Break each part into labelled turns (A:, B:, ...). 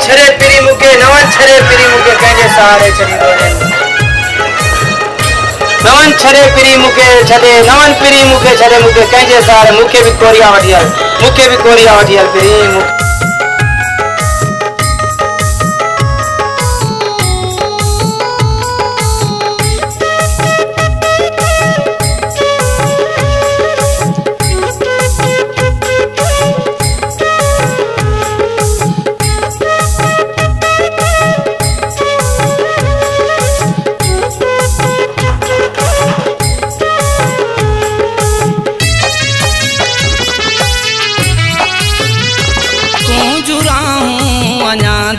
A: छरे पिरी मुके नवन छरे पिरी मुके कंहिंजे सहारे छॾींदो आहे नवन छरे पिरी मुके छॾे नवन पिरी मुके छॾे मुके कंहिंजे सहारे मूंखे बि कोरिया वठी हल मूंखे बि कोरिया वठी हल पिरी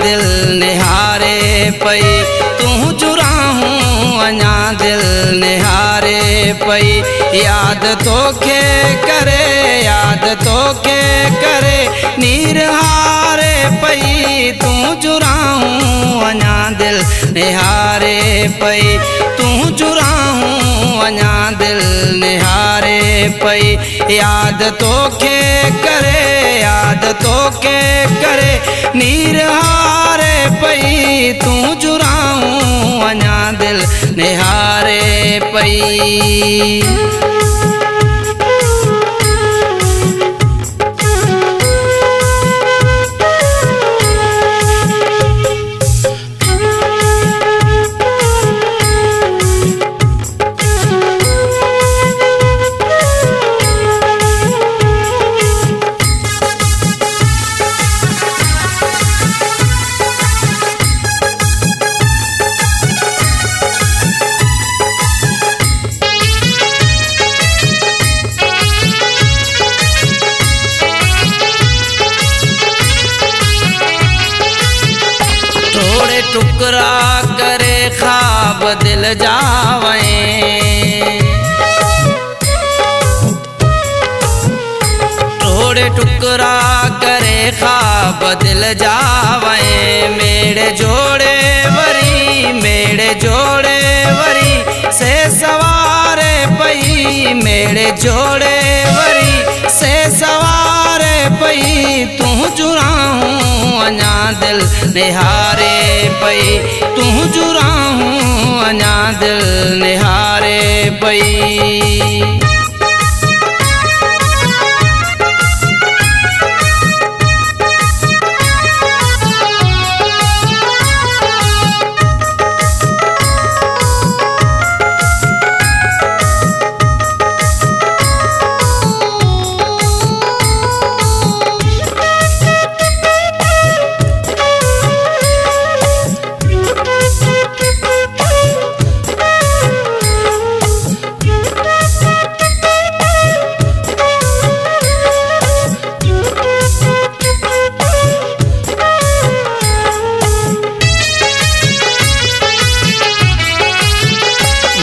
B: दिल निहारे पई तू जुराहूं अञा दिल निहारे पई याद तोखे करे नीर हारे पई तू जुराहूं अञा दिल निहारे पई तू जुराहूं अञा दिल निहारे पई याद तोखे करे नीर हारे पई तू जुराहूं अञा दिल निहारे पई टुकड़ा करे ख्वाब दिल जावे थोड़े टुकड़ा करे ख्वाब दिल जावे मेरे जोड़े वरी से सवारे पई मेरे जोड़े वरी से सवारे पई तू जुराहूं अञा दिल निहारे पई तू जुराहूं अञा दिल निहारे पई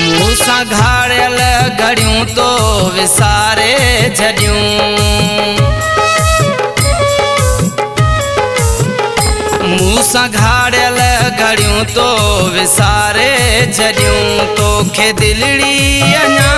B: घाड़ियल घड़ियूं तो विसारे छॾियूं मूसां घाड़ियल घड़ियूं तो विसारे छॾियूं तोखे दिलड़ी अञा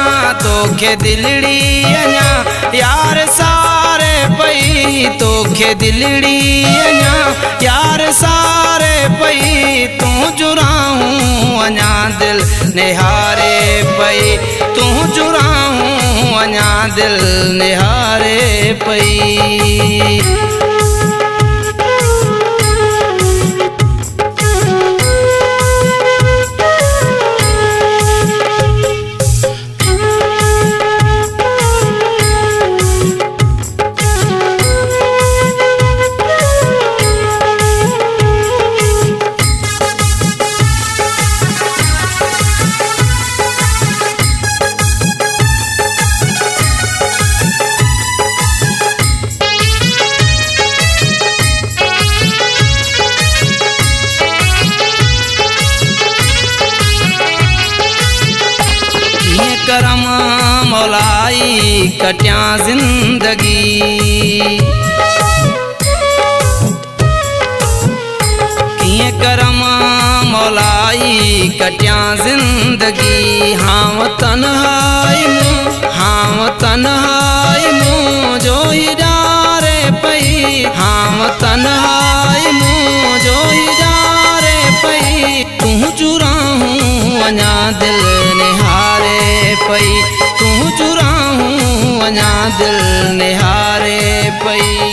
B: यार सारे पई तोखे दिलड़ी अञा यार सारे पई तू जुराहूं अञा दिल निहारे पई तू जुराहूं अञा दिल निहारे पई करम मौलाई कटिया जिंदगी किए करम मौलाई कटिया जिंदगी हाँ तन्हाई मुँह जो ही डारे पई हाँ तन्हाई मुँह जो अञा दिल निहारे पई तूं चुराहूं अञा दिल निहारे पई